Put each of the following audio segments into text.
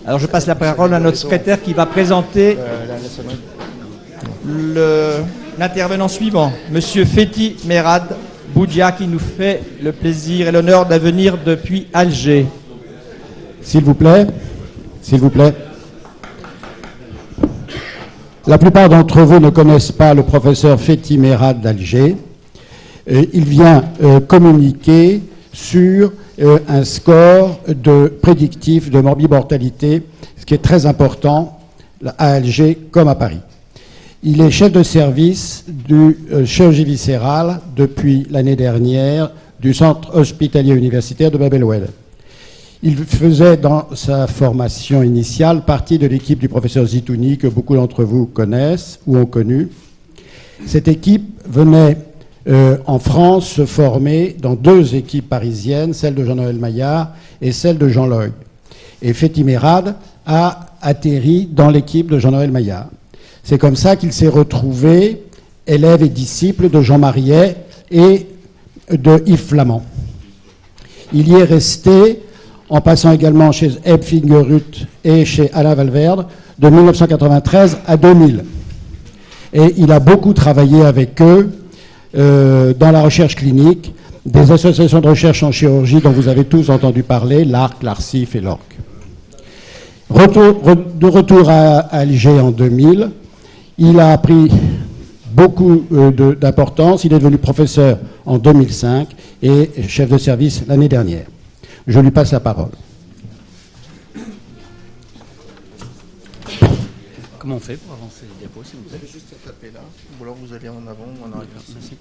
Alors je passe la parole à notre secrétaire qui va présenter l'intervenant suivant, Monsieur Fethi Merad Boudia, qui nous fait le plaisir et l'honneur de venir depuis Alger. S'il vous plaît, s'il vous plaît. La plupart d'entre vous ne connaissent pas le professeur Fethi Merad d'Alger. Il vient communiquer sur un score prédictif de morbimortalité, ce qui est très important à Alger comme à Paris. Il est chef de service du chirurgie viscérale depuis l'année dernière du centre hospitalier universitaire de Bab el-Oued. Il faisait dans sa formation initiale partie de l'équipe du professeur Zitouni que beaucoup d'entre vous connaissent ou ont connu. Cette équipe venait en France se former dans 2 équipes parisiennes, celle de Jean-Noël Maillard et celle de Jean Loy. Et Fethi Merad a atterri dans l'équipe de Jean-Noël Maillard. C'est comme ça qu'il s'est retrouvé élève et disciple de Jean Mariet et de Yves Flamand. Il y est resté, en passant également chez Eb Fingerhut et chez Alain Valverde, de 1993 à 2000. Et il a beaucoup travaillé avec eux dans la recherche clinique, des associations de recherche en chirurgie dont vous avez tous entendu parler, l'ARC, l'ARCIF et l'ORC. De retour à Alger en 2000, il a pris beaucoup d'importance. Il est devenu professeur en 2005 et chef de service l'année dernière. Je lui passe la parole. Comment on fait pour avancer les diapos, s'il vous plaît ? Vous avez juste à taper là, ou alors vous allez en avant ou en arrière. Merci.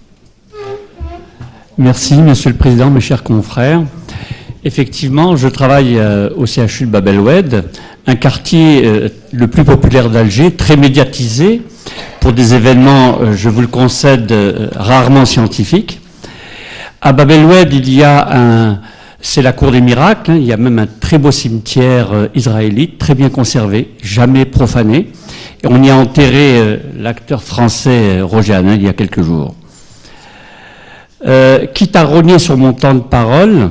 Merci, Monsieur le Président, mes chers confrères. Effectivement, je travaille au CHU de Bab el-Oued, un quartier le plus populaire d'Alger, très médiatisé pour des événements, je vous le concède, rarement scientifiques. À Bab el-Oued, il y a c'est la cour des miracles, hein, il y a même un très beau cimetière israélite, très bien conservé, jamais profané. Et on y a enterré l'acteur français Roger Hanin il y a quelques jours. Quitte à rogner sur mon temps de parole,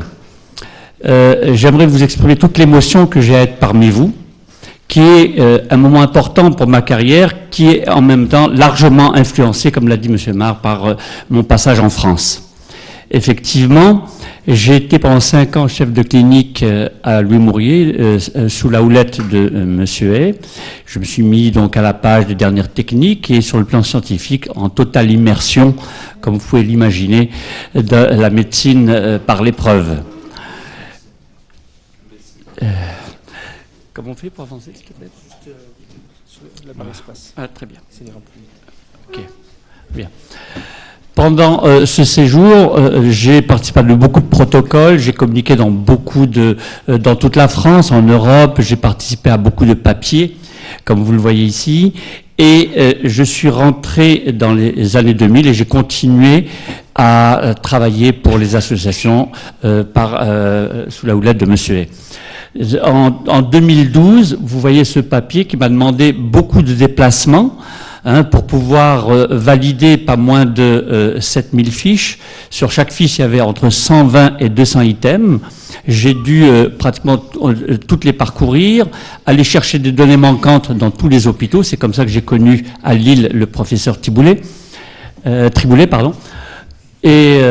j'aimerais vous exprimer toute l'émotion que j'ai à être parmi vous, qui est un moment important pour ma carrière, qui est en même temps largement influencé, comme l'a dit M. Mar, par mon passage en France. Effectivement, j'ai été pendant 5 ans chef de clinique à Louis Mourier, sous la houlette de M. Hay. Je me suis mis donc à la page des dernières techniques et sur le plan scientifique, en totale immersion, comme vous pouvez l'imaginer, de la médecine par l'épreuve. Comment on fait pour avancer, s'il te plaît ? La barre espace. Ah, très bien. Ça ira plus vite. Ok, bien. Pendant ce séjour, j'ai participé à beaucoup de protocoles, j'ai communiqué dans dans toute la France, en Europe, j'ai participé à beaucoup de papiers, comme vous le voyez ici, et je suis rentré dans les années 2000 et j'ai continué à travailler pour les associations sous la houlette de M. Hay. En 2012, vous voyez ce papier qui m'a demandé beaucoup de déplacements, pour pouvoir valider pas moins de 7000 fiches. Sur chaque fiche, il y avait entre 120 et 200 items. J'ai dû pratiquement toutes les parcourir, aller chercher des données manquantes dans tous les hôpitaux. C'est comme ça que j'ai connu à Lille le professeur Triboulet. Et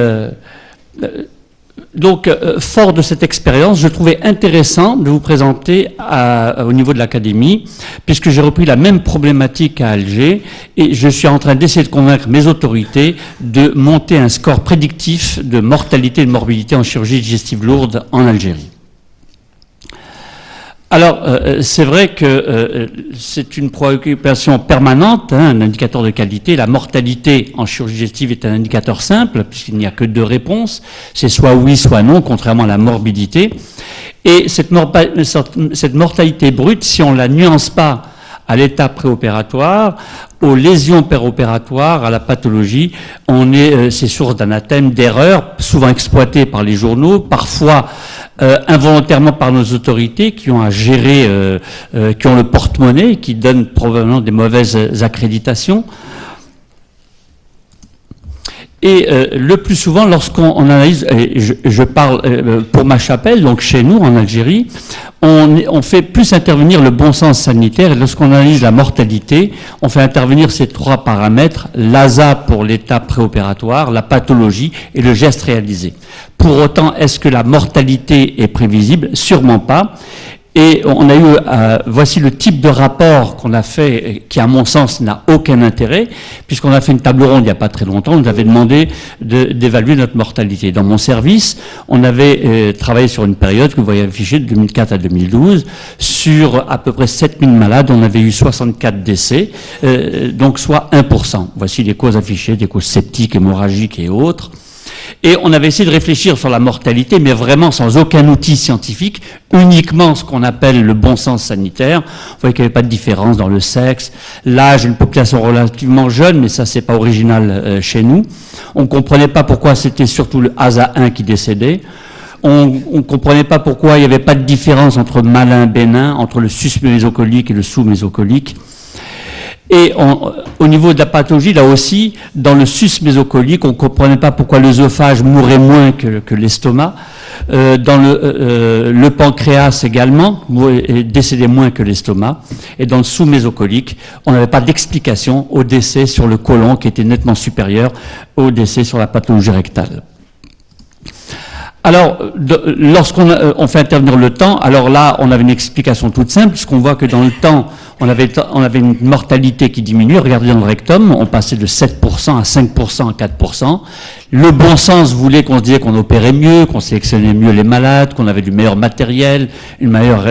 donc, fort de cette expérience, je trouvais intéressant de vous présenter au niveau de l'académie, puisque j'ai repris la même problématique à Alger, et je suis en train d'essayer de convaincre mes autorités de monter un score prédictif de mortalité et de morbidité en chirurgie digestive lourde en Algérie. Alors, c'est vrai que c'est une préoccupation permanente, un indicateur de qualité. La mortalité en chirurgie digestive est un indicateur simple, puisqu'il n'y a que 2 réponses. C'est soit oui, soit non, contrairement à la morbidité. Et cette mortalité brute, si on ne la nuance pas à l'état préopératoire, aux lésions péropératoires, à la pathologie, c'est source d'anathème, d'erreurs, souvent exploitées par les journaux, parfois involontairement par nos autorités qui ont à gérer, qui ont le porte-monnaie, qui donnent probablement des mauvaises accréditations. Et le plus souvent, lorsqu'on analyse, et je parle pour ma chapelle, donc chez nous en Algérie, on fait plus intervenir le bon sens sanitaire. Et lorsqu'on analyse la mortalité, on fait intervenir ces 3 paramètres, l'ASA pour l'état préopératoire, la pathologie et le geste réalisé. Pour autant, est-ce que la mortalité est prévisible? Sûrement pas. Et on a eu, voici le type de rapport qu'on a fait, qui à mon sens n'a aucun intérêt, puisqu'on a fait une table ronde il n'y a pas très longtemps, on nous avait demandé d'évaluer notre mortalité. Dans mon service, on avait travaillé sur une période que vous voyez affichée de 2004 à 2012, sur à peu près 7000 malades, on avait eu 64 décès, donc soit 1%. Voici les causes affichées, des causes septiques, hémorragiques et autres. Et on avait essayé de réfléchir sur la mortalité, mais vraiment sans aucun outil scientifique, uniquement ce qu'on appelle le bon sens sanitaire. Vous voyez qu'il n'y avait pas de différence dans le sexe, l'âge, une population relativement jeune, mais ça c'est pas original chez nous. On ne comprenait pas pourquoi c'était surtout le ASA1 qui décédait. On ne comprenait pas pourquoi il n'y avait pas de différence entre malin, bénin, entre le sus-mésocolique et le sous-mésocolique. Et au niveau de la pathologie, là aussi, dans le sus-mésocolique, on ne comprenait pas pourquoi l'œsophage mourait moins que l'estomac. Dans le pancréas également, décédait moins que l'estomac. Et dans le sous-mésocolique, on n'avait pas d'explication au décès sur le côlon qui était nettement supérieur au décès sur la pathologie rectale. Alors, lorsqu'on fait intervenir le temps, alors là, on avait une explication toute simple, puisqu'on voit que dans le temps, on avait une mortalité qui diminuait. Regardez dans le rectum, on passait de 7% à 5% à 4%. Le bon sens voulait qu'on se disait qu'on opérait mieux, qu'on sélectionnait mieux les malades, qu'on avait du meilleur matériel, une meilleure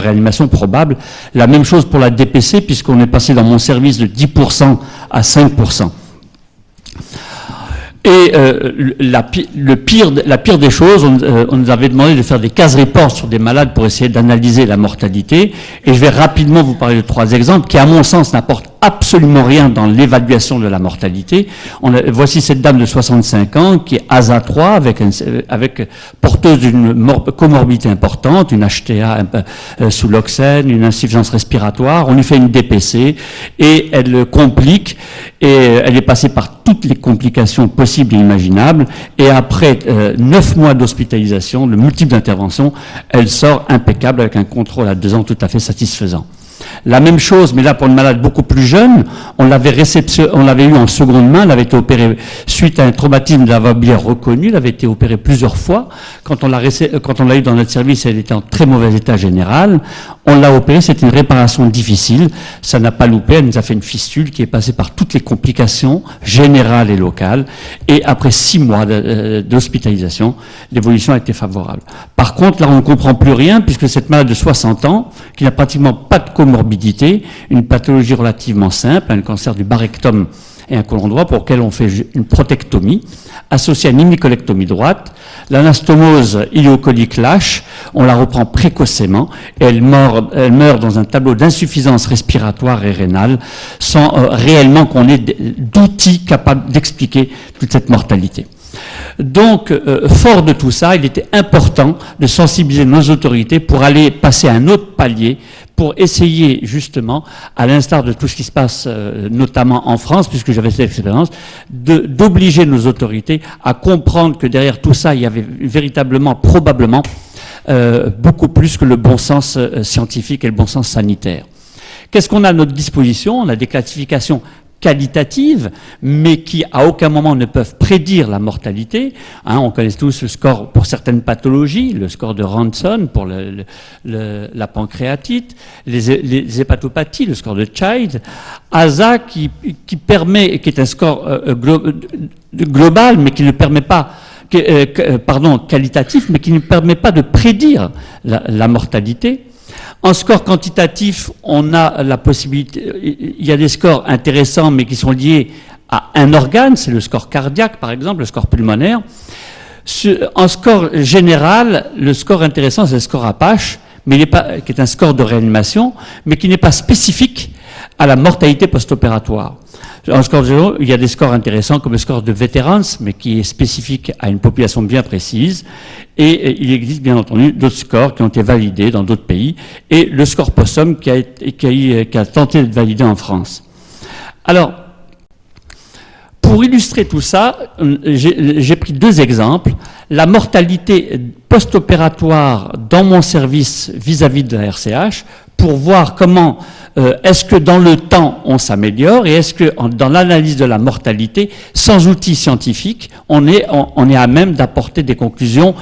réanimation probable. La même chose pour la DPC, puisqu'on est passé dans mon service de 10% à 5%. Et la pire des choses, on nous avait demandé de faire des case reports sur des malades pour essayer d'analyser la mortalité. Et je vais rapidement vous parler de 3 exemples qui, à mon sens, n'apportent absolument rien dans l'évaluation de la mortalité. Voici cette dame de 65 ans qui est ASA3 avec porteuse d'une comorbidité importante, une HTA sous l'oxène, une insuffisance respiratoire. On lui fait une DPC et elle complique et elle est passée par toutes les complications possibles et imaginables. Et après 9 mois d'hospitalisation, de multiples interventions, elle sort impeccable avec un contrôle à 2 ans tout à fait satisfaisant. La même chose, mais là pour une malade beaucoup plus jeune, on l'avait eu en seconde main, elle avait été opérée suite à un traumatisme de la voie biliaire reconnu, elle avait été opérée plusieurs fois. Quand on l'a eu dans notre service, elle était en très mauvais état général. On l'a opérée, c'était une réparation difficile, ça n'a pas loupé, elle nous a fait une fistule qui est passée par toutes les complications générales et locales. Et après 6 mois d'hospitalisation, l'évolution a été favorable. Par contre, là on ne comprend plus rien, puisque cette malade de 60 ans, qui n'a pratiquement pas de comorbidité, une pathologie relativement simple, un cancer du bas rectum et un côlon droit pour lequel on fait une prothectomie, associée à une hémicolectomie droite. L'anastomose iléocolique lâche, on la reprend précocement et elle meurt dans un tableau d'insuffisance respiratoire et rénale sans réellement qu'on ait d'outils capables d'expliquer toute cette mortalité. Donc, fort de tout ça, il était important de sensibiliser nos autorités pour aller passer à un autre palier, pour essayer justement, à l'instar de tout ce qui se passe notamment en France, puisque j'avais cette expérience, d'obliger nos autorités à comprendre que derrière tout ça, il y avait véritablement, probablement, beaucoup plus que le bon sens scientifique et le bon sens sanitaire. Qu'est-ce qu'on a à notre disposition? On a des classifications qualitatives, mais qui à aucun moment ne peuvent prédire la mortalité. On connaît tous le score pour certaines pathologies, le score de Ranson pour la pancréatite, les hépatopathies, le score de Child, ASA qui est un score global, mais qui ne permet pas qualitatif, mais qui ne permet pas de prédire la mortalité. En score quantitatif, on a la possibilité, il y a des scores intéressants, mais qui sont liés à un organe, c'est le score cardiaque, par exemple, le score pulmonaire. En score général, le score intéressant, c'est le score Apache, mais qui est un score de réanimation, mais qui n'est pas spécifique à la mortalité post-opératoire. En score général, il y a des scores intéressants comme le score de Veterans, mais qui est spécifique à une population bien précise. Et il existe bien entendu d'autres scores qui ont été validés dans d'autres pays. Et le score Possum qui a tenté d'être validé en France. Alors, Pour illustrer tout ça, j'ai pris 2 exemples. La mortalité post-opératoire dans mon service vis-à-vis de la RCH, pour voir comment est-ce que dans le temps on s'améliore et est-ce que dans l'analyse de la mortalité, sans outils scientifiques, on est à même d'apporter des conclusions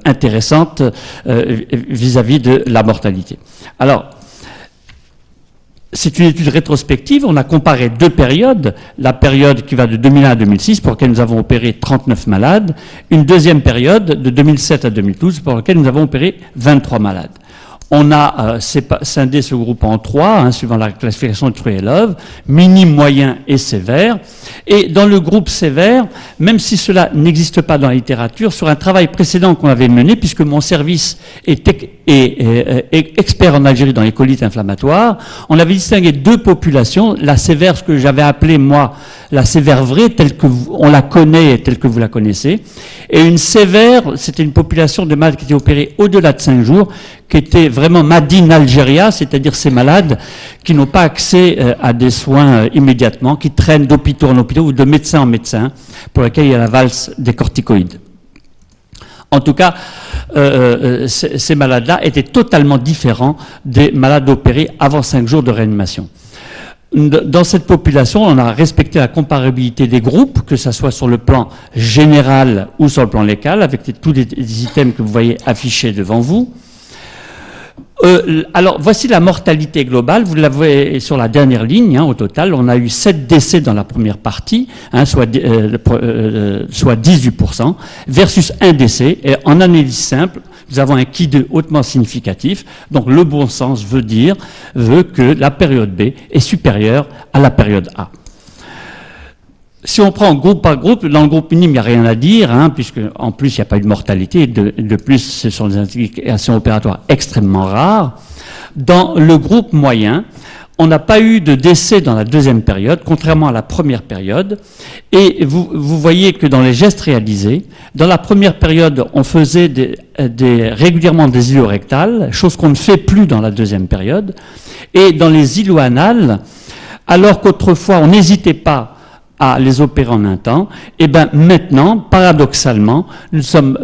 intéressantes vis-à-vis de la mortalité. Alors, c'est une étude rétrospective, on a comparé 2 périodes, la période qui va de 2001 à 2006, pour laquelle nous avons opéré 39 malades, une deuxième période de 2007 à 2012, pour laquelle nous avons opéré 23 malades. On a scindé ce groupe en 3, suivant la classification de True-Love, minime, moyen et sévère. Et dans le groupe sévère, même si cela n'existe pas dans la littérature, sur un travail précédent qu'on avait mené, puisque mon service est expert en Algérie dans les colites inflammatoires, on avait distingué 2 populations, la sévère, ce que j'avais appelé, moi, la sévère vraie, telle que on la connaît et telle que vous la connaissez, et une sévère, c'était une population de malades qui étaient opérés au-delà de 5 jours, qui étaient vraiment Madine Algéria, c'est-à-dire ces malades qui n'ont pas accès à des soins immédiatement, qui traînent d'hôpitaux en hôpitaux ou de médecin en médecin, pour lesquels il y a la valse des corticoïdes. En tout cas, ces malades-là étaient totalement différents des malades opérés avant 5 jours de réanimation. Dans cette population, on a respecté la comparabilité des groupes, que ce soit sur le plan général ou sur le plan local, avec tous les items que vous voyez affichés devant vous. Alors, voici la mortalité globale. Vous la voyez sur la dernière ligne. Au total, on a eu 7 décès dans la première partie, soit 18%, versus 1 décès. Et en analyse simple, nous avons un Ki2 hautement significatif. Donc, le bon sens veut que la période B est supérieure à la période A. Si on prend groupe par groupe, dans le groupe minime, il n'y a rien à dire, puisque en plus, il n'y a pas eu de mortalité. De plus, ce sont des indications opératoires extrêmement rares. Dans le groupe moyen, on n'a pas eu de décès dans la deuxième période, contrairement à la première période. Et vous voyez que dans les gestes réalisés, dans la première période, on faisait régulièrement des iléorectales, chose qu'on ne fait plus dans la deuxième période. Et dans les iléoanales, alors qu'autrefois, on n'hésitait pas à les opérer en un temps, et bien maintenant, paradoxalement, nous sommes,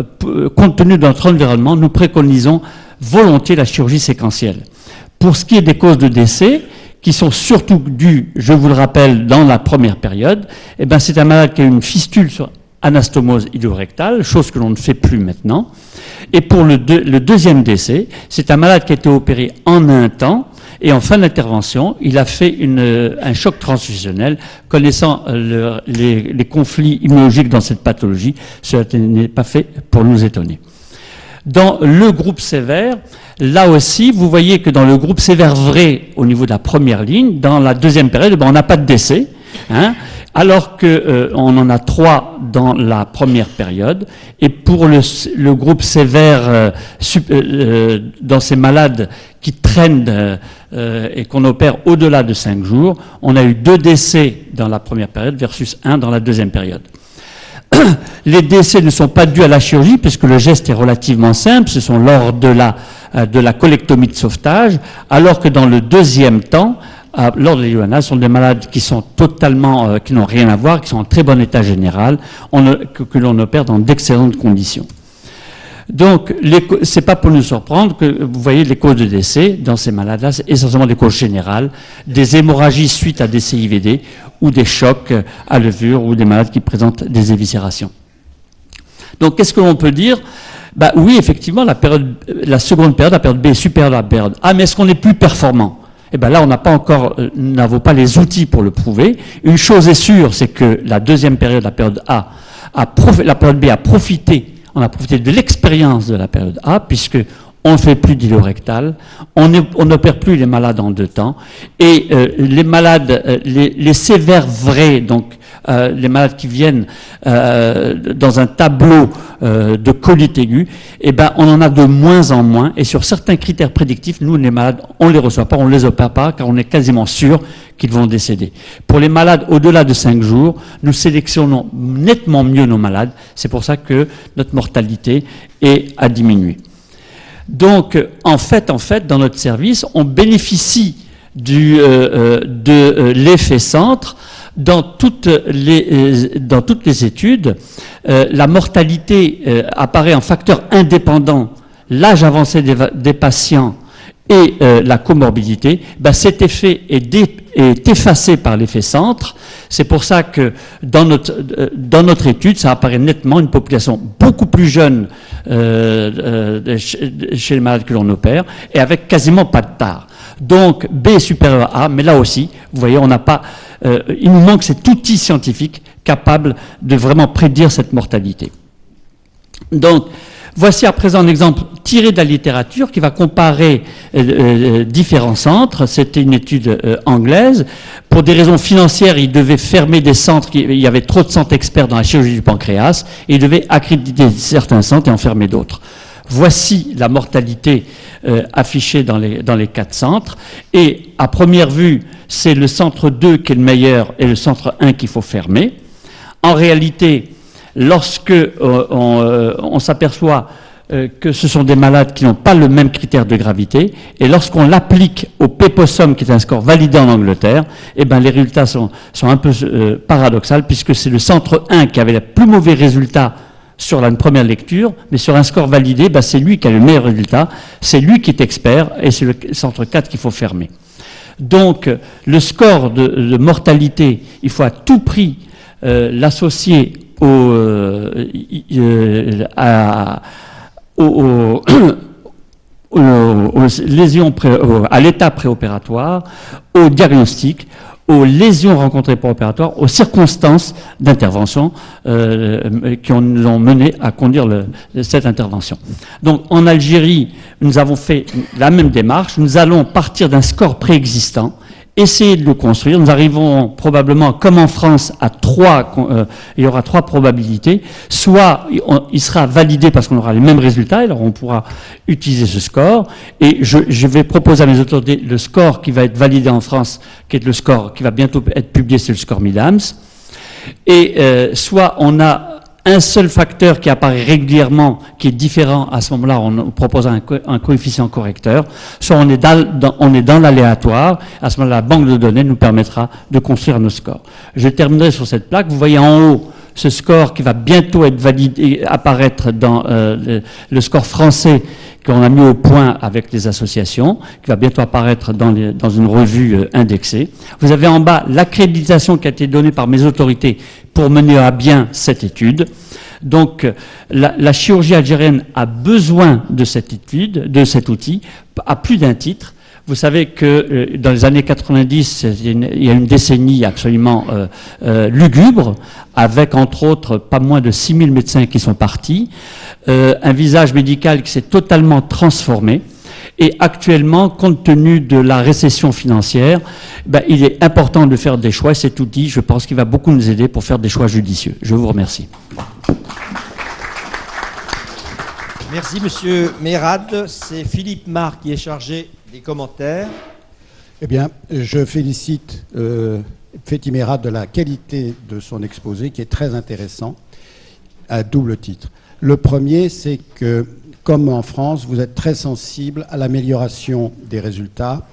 compte tenu de notre environnement, nous préconisons volontiers la chirurgie séquentielle. Pour ce qui est des causes de décès, qui sont surtout dues, je vous le rappelle, dans la première période, et bien c'est un malade qui a une fistule sur anastomose iléorectale, chose que l'on ne fait plus maintenant. Et pour le deuxième décès, c'est un malade qui a été opéré en un temps, et en fin d'intervention, il a fait un choc transfusionnel. Connaissant les conflits immunologiques dans cette pathologie, cela n'est pas fait pour nous étonner. Dans le groupe sévère, là aussi, vous voyez que dans le groupe sévère vrai, au niveau de la première ligne, dans la deuxième période, on n'a pas de décès, alors qu'on en a 3 dans la première période. Et pour le groupe sévère, dans ces malades qui traînent et qu'on opère au-delà de 5 jours, on a eu 2 décès dans la première période versus 1 dans la deuxième période. Les décès ne sont pas dus à la chirurgie puisque le geste est relativement simple, ce sont lors de la colectomie de sauvetage, alors que dans le deuxième temps, lors de l'iléoanale, ce sont des malades qui sont totalement, qui n'ont rien à voir, qui sont en très bon état général, que l'on opère dans d'excellentes conditions. Donc, c'est pas pour nous surprendre que vous voyez les causes de décès dans ces malades-là, c'est essentiellement des causes générales, des hémorragies suite à des CIVD ou des chocs à levure ou des malades qui présentent des éviscérations. Donc, qu'est-ce que l'on peut dire? Oui, effectivement, la seconde période, la période B est supérieure à la période A, mais est-ce qu'on est plus performant? Là, nous n'avons pas les outils pour le prouver. Une chose est sûre, c'est que la deuxième période, la période A, la période B a profité. On a profité de l'expérience de la période A, puisque on ne fait plus d'iléorectal, on n'opère plus les malades en 2 temps, et les malades, les sévères vrais, donc les malades qui viennent dans un tableau de colite aiguë, on en a de moins en moins, et sur certains critères prédictifs, nous, les malades, on ne les reçoit pas, on ne les opère pas, car on est quasiment sûr qu'ils vont décéder. Pour les malades au-delà de 5 jours, nous sélectionnons nettement mieux nos malades, c'est pour ça que notre mortalité a diminué. Donc, en fait, dans notre service, on bénéficie de l'effet centre dans toutes les études, la mortalité apparaît en facteur indépendant, l'âge avancé des patients et la comorbidité. Cet effet est effacé par l'effet centre. C'est pour ça que dans notre étude, ça apparaît nettement une population beaucoup plus jeune chez les malades que l'on opère, et avec quasiment pas de tard. Donc B est supérieur à A, mais là aussi, vous voyez, on n'a pas, il nous manque cet outil scientifique capable de vraiment prédire cette mortalité. Donc, voici à présent un exemple tiré de la littérature qui va comparer différents centres. C'était une étude anglaise. Pour des raisons financières, ils devaient fermer des centres, il y avait trop de centres experts dans la chirurgie du pancréas, et ils devaient accréditer certains centres et en fermer d'autres. Voici la mortalité affichée dans les 4 centres. Et à première vue, c'est le centre 2 qui est le meilleur et le centre 1 qu'il faut fermer. En réalité, lorsque on s'aperçoit que ce sont des malades qui n'ont pas le même critère de gravité, et lorsqu'on l'applique au PEPOSUM, qui est un score validé en Angleterre, les résultats sont un peu paradoxaux, puisque c'est le centre 1 qui avait le plus mauvais résultat sur une première lecture, mais sur un score validé, c'est lui qui a le meilleur résultat, c'est lui qui est expert, et c'est le centre 4 qu'il faut fermer. Donc, le score de mortalité, il faut à tout prix l'associer aux lésions, à l'état préopératoire, au diagnostic, aux lésions rencontrées préopératoires, aux circonstances d'intervention qui nous ont mené à conduire cette intervention. Donc en Algérie, nous avons fait la même démarche. Nous allons partir d'un score préexistant, essayer de le construire. Nous arrivons probablement, comme en France, à 3, il y aura 3 probabilités. Soit il sera validé parce qu'on aura les mêmes résultats, et alors on pourra utiliser ce score. Et je vais proposer à mes autorités le score qui va être validé en France, qui est le score qui va bientôt être publié, c'est le score Midams. Et soit on a un seul facteur qui apparaît régulièrement, qui est différent, à ce moment-là, on propose un coefficient correcteur. Soit on est dans l'aléatoire, à ce moment-là, la banque de données nous permettra de construire nos scores. Je terminerai sur cette plaque. Vous voyez en haut ce score qui va bientôt être validé, apparaître dans le score français qu'on a mis au point avec les associations, qui va bientôt apparaître dans une revue indexée. Vous avez en bas l'accréditation qui a été donnée par mes autorités pour mener à bien cette étude. Donc, la chirurgie algérienne a besoin de cette étude, de cet outil, à plus d'un titre. Vous savez que dans les années 90, il y a une décennie absolument lugubre, avec entre autres pas moins de 6000 médecins qui sont partis, un visage médical qui s'est totalement transformé. Et actuellement, compte tenu de la récession financière, il est important de faire des choix. Cet outil, je pense qu'il va beaucoup nous aider pour faire des choix judicieux. Je vous remercie. Merci, Monsieur Mérad. C'est Philippe Marc qui est chargé des commentaires. Eh bien, je félicite Fethi Merad de la qualité de son exposé, qui est très intéressant, à double titre. Le premier, c'est que, comme en France, vous êtes très sensible à l'amélioration des résultats,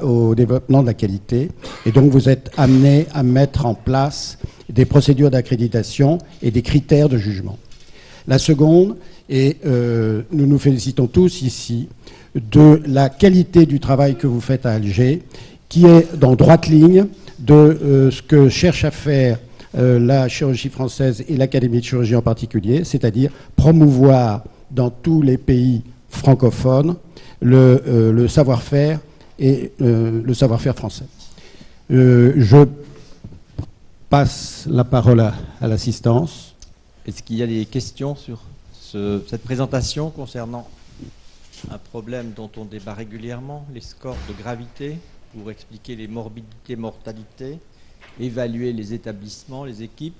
au développement de la qualité, et donc vous êtes amené à mettre en place des procédures d'accréditation et des critères de jugement. La seconde, et nous nous félicitons tous ici, de la qualité du travail que vous faites à Alger, qui est dans droite ligne de ce que cherche à faire la chirurgie française et l'Académie de chirurgie en particulier, c'est-à-dire promouvoir dans tous les pays francophones le savoir-faire et le savoir-faire français. Je passe la parole à l'assistance. Est-ce qu'il y a des questions sur cette présentation concernant un problème dont on débat régulièrement, les scores de gravité, pour expliquer les morbidités, mortalités, évaluer les établissements, les équipes?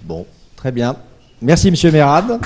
Bon, très bien. Merci, Monsieur Mérad.